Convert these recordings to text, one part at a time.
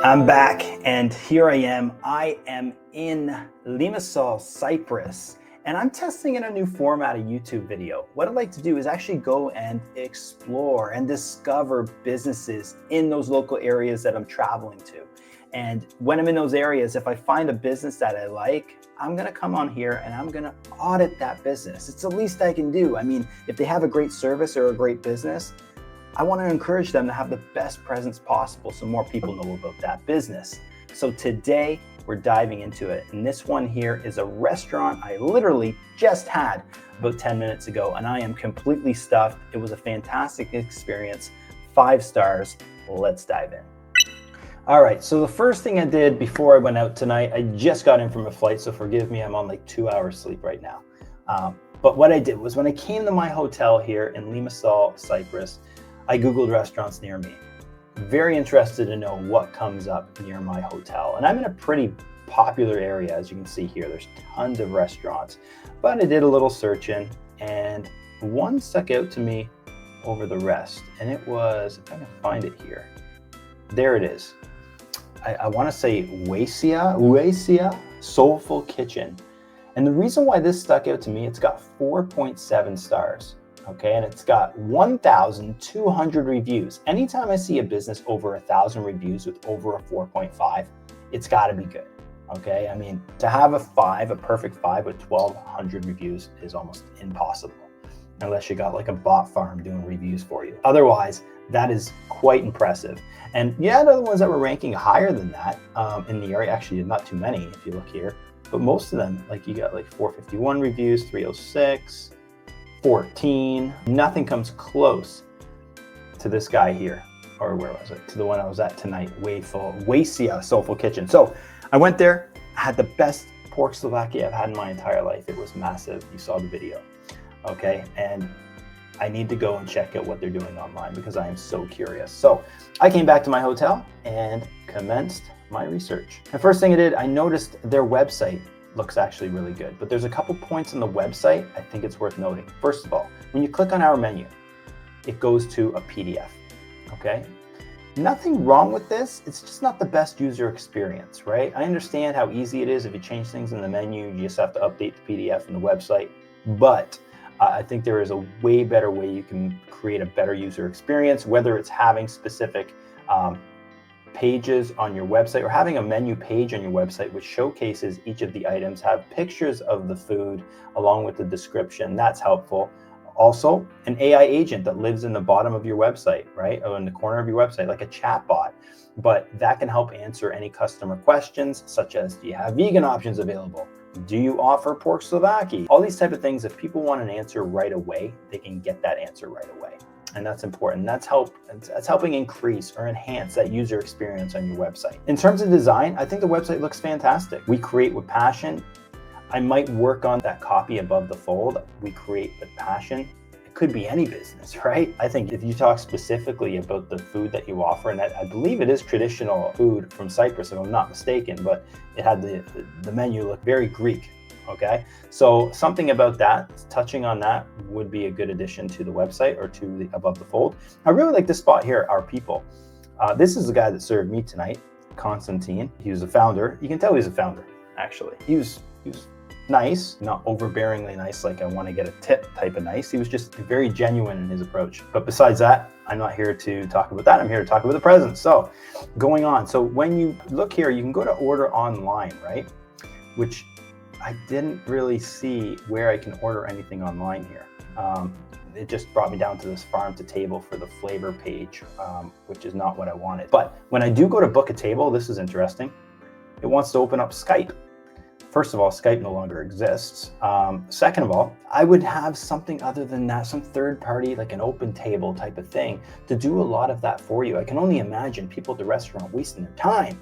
I'm back and here I am. I am in Limassol, Cyprus, and I'm testing in a new format of YouTube video. What I'd like to do is actually go and explore and discover businesses in those local areas that I'm traveling to. And when I'm in those areas, if I find a business that I like, I'm gonna come on here and I'm gonna audit that business. It's the least I can do. I mean, if they have a great service or a great business, I want to encourage them to have the best presence possible so more people know about that business. So today we're diving into it. And this one here is a restaurant I literally just had about 10 minutes ago, and I am completely stuffed. It was a fantastic experience, 5 stars. Let's dive in. All right, so the first thing I did before I went out tonight, I just got in from a flight, so forgive me, I'm on like 2 hours sleep right now. But what I did was when I came to my hotel here in Limassol, Cyprus, I Googled restaurants near me. Very interested to know what comes up near my hotel. And I'm in a pretty popular area, as you can see here. There's tons of restaurants. But I did a little searching and one stuck out to me over the rest. And it was, if I can find it here. There it is. I want to say Waisia Soulful Kitchen. And the reason why this stuck out to me, it's got 4.7 stars. Okay, and it's got 1,200 reviews. Anytime I see a business over 1,000 reviews with over a 4.5, it's got to be good. Okay, I mean, to have a perfect 5 with 1,200 reviews is almost impossible, unless you got like a bot farm doing reviews for you. Otherwise, that is quite impressive. And you had other ones that were ranking higher than that in the area. Actually, not too many if you look here, but most of them, like you got like 451 reviews, 306. 14. Nothing comes close to this guy here, or where was it? To the one I was at tonight, Waisia Soulful Kitchen. So I went there, had the best pork Souvlaki I've had in my entire life. It was massive. You saw the video. Okay, and I need to go and check out what they're doing online because I am so curious. So I came back to my hotel and commenced my research. The first thing I did, I noticed their website looks actually really good, but there's a couple points on the website I think it's worth noting. First of all, when you click on our menu, it goes to a PDF, okay? Nothing wrong with this, it's just not the best user experience, right? I understand how easy it is if you change things in the menu, you just have to update the PDF and the website, but I think there is a way better way you can create a better user experience, whether it's having specific pages on your website or having a menu page on your website which showcases each of the items, have pictures of the food along with the description. That's helpful. Also, an AI agent that lives in the bottom of your website, right? Or in the corner of your website, like a chat bot. But that can help answer any customer questions, such as, do you have vegan options available? Do you offer pork Souvlaki? All these type of things, if people want an answer right away, they can get that answer right away. And that's important. That's helping increase or enhance that user experience on your website. In terms of design, I think the website looks fantastic. We create with passion. I might work on that copy above the fold. We create with passion. It could be any business, right? I think if you talk specifically about the food that you offer, and I believe it is traditional food from Cyprus, if I'm not mistaken, but it had the menu look very Greek. Okay, so something about that, touching on that would be a good addition to the website or to the above the fold. I really like this spot here, Our People. This is the guy that served me tonight, Constantine. He was a founder. You can tell he's a founder, actually. He was nice, not overbearingly nice, like I want to get a tip type of nice. He was just very genuine in his approach. But besides that, I'm not here to talk about that. I'm here to talk about the present. So going on. So when you look here, you can go to order online, right? Which I didn't really see where I can order anything online here. It just brought me down to this farm to table for the flavor page, which is not what I wanted. But when I do go to book a table, this is interesting. It wants to open up Skype. First of all, Skype no longer exists. Second of all, I would have something other than that, some third party, like an open table type of thing, to do a lot of that for you. I can only imagine people at the restaurant wasting their time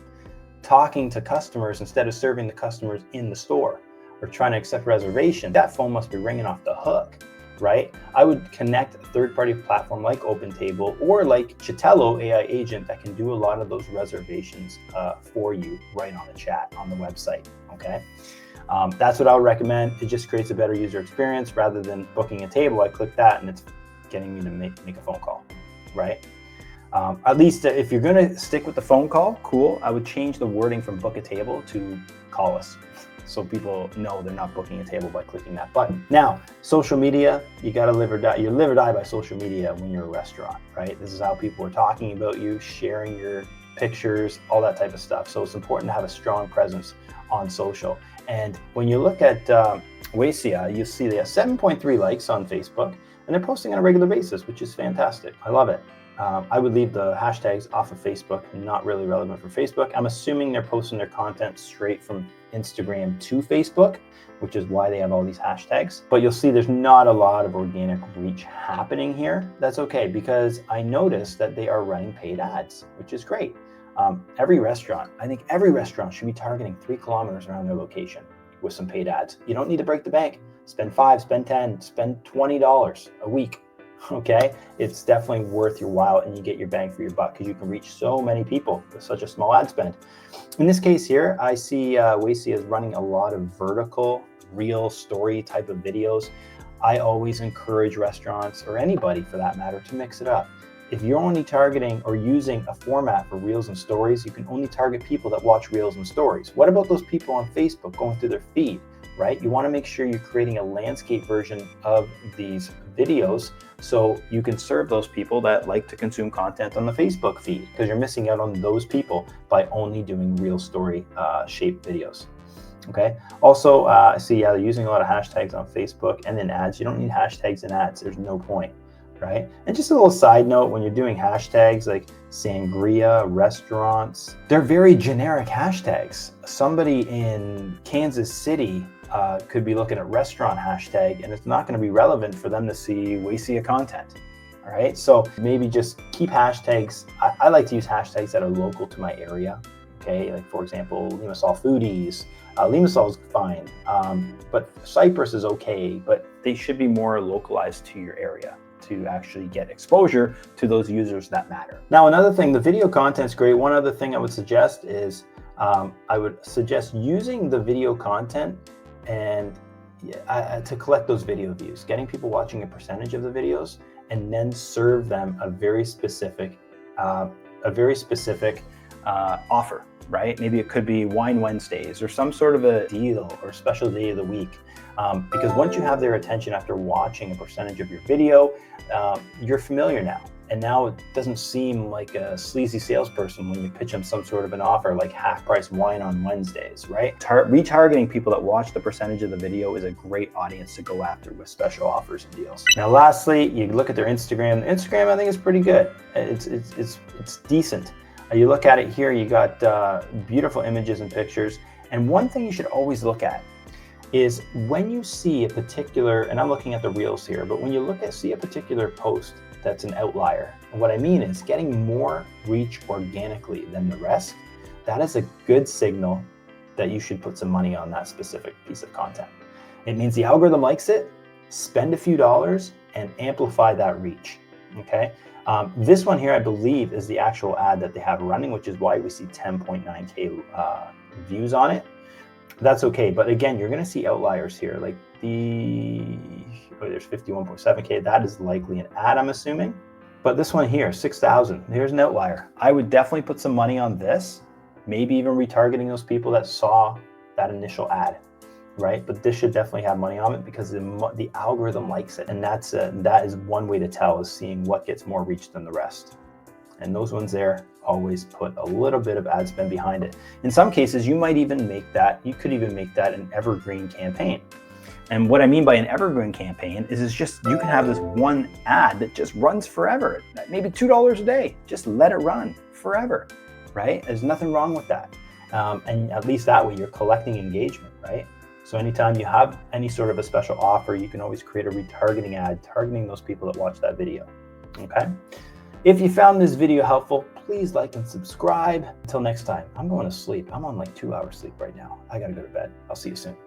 talking to customers instead of serving the customers in the store or trying to accept reservations. That phone must be ringing off the hook, right? I would connect a third-party platform like OpenTable or like Chitello AI agent that can do a lot of those reservations for you right on the chat on the website, okay? That's what I would recommend. It just creates a better user experience rather than booking a table. I click that and it's getting me to make a phone call, right? At least if you're gonna stick with the phone call, cool. I would change the wording from book a table to call us, so people know they're not booking a table by clicking that button. Now, social media, you gotta live or die. You live or die by social media when you're a restaurant, right? This is how people are talking about you, sharing your pictures, all that type of stuff. So it's important to have a strong presence on social. And when you look at Waisia, you see they have 7.3 likes on Facebook, and they're posting on a regular basis, which is fantastic. I love it. I would leave the hashtags off of Facebook, not really relevant for Facebook. I'm assuming they're posting their content straight from Instagram to Facebook, which is why they have all these hashtags. But you'll see there's not a lot of organic reach happening here. That's okay, because I noticed that they are running paid ads, which is great. Every restaurant, I think every restaurant should be targeting 3 kilometers around their location with some paid ads. You don't need to break the bank. Spend 5, spend 10, spend $20 a week. Okay, it's definitely worth your while, and you get your bang for your buck because you can reach so many people with such a small ad spend. In this case here, I see Waisia is running a lot of vertical, real story type of videos. I always encourage restaurants, or anybody for that matter, to mix it up. If you're only targeting or using a format for reels and stories, you can only target people that watch reels and stories. What about those people on Facebook going through their feed, right? You want to make sure you're creating a landscape version of these videos so you can serve those people that like to consume content on the Facebook feed, because you're missing out on those people by only doing real story shaped videos. Okay. Also, I see they're using a lot of hashtags on Facebook and then ads. You don't need hashtags and ads. There's no point. Right? And just a little side note, when you're doing hashtags like sangria, restaurants, they're very generic hashtags. Somebody in Kansas City could be looking at restaurant hashtag, and it's not going to be relevant for them to see Waisia content. All right, so maybe just keep hashtags. I like to use hashtags that are local to my area. Okay, like for example, Limassol foodies. Limassol is fine, but Cyprus is okay, but they should be more localized to your area to actually get exposure to those users that matter. Now, another thing, the video content is great. One other thing I would suggest is I would suggest using the video content and to collect those video views, getting people watching a percentage of the videos, and then serve them a very specific offer, right? Maybe it could be Wine Wednesdays or some sort of a deal or special day of the week. Because once you have their attention after watching a percentage of your video, you're familiar now. And now it doesn't seem like a sleazy salesperson when you pitch them some sort of an offer like half price wine on Wednesdays, right? Retargeting people that watch the percentage of the video is a great audience to go after with special offers and deals. Now, lastly, you look at their Instagram. Instagram, I think, is pretty good. It's decent. You look at it here, you got beautiful images and pictures. And one thing you should always look at is when you see a particular, and I'm looking at the reels here, but when you see a particular post that's an outlier, and what I mean is getting more reach organically than the rest, that is a good signal that you should put some money on that specific piece of content. It means the algorithm likes it. Spend a few dollars and amplify that reach, okay? This one here, I believe, is the actual ad that they have running, which is why we see 10.9K views on it. That's okay, but again, you're gonna see outliers here, like there's 51.7K, that is likely an ad, I'm assuming. But this one here, 6,000, here's an outlier. I would definitely put some money on this, maybe even retargeting those people that saw that initial ad, right? But this should definitely have money on it because the algorithm likes it. And that is one way to tell, is seeing what gets more reach than the rest. And those ones there always put a little bit of ad spend behind it. In some cases, you could even make that an evergreen campaign. And what I mean by an evergreen campaign is it's just, you can have this one ad that just runs forever, maybe $2 a day, just let it run forever, right? There's nothing wrong with that. And at least that way you're collecting engagement, right? So anytime you have any sort of a special offer, you can always create a retargeting ad targeting those people that watch that video, okay? If you found this video helpful, please like and subscribe. Until next time, I'm going to sleep. I'm on like 2 hours sleep right now. I gotta go to bed. I'll see you soon.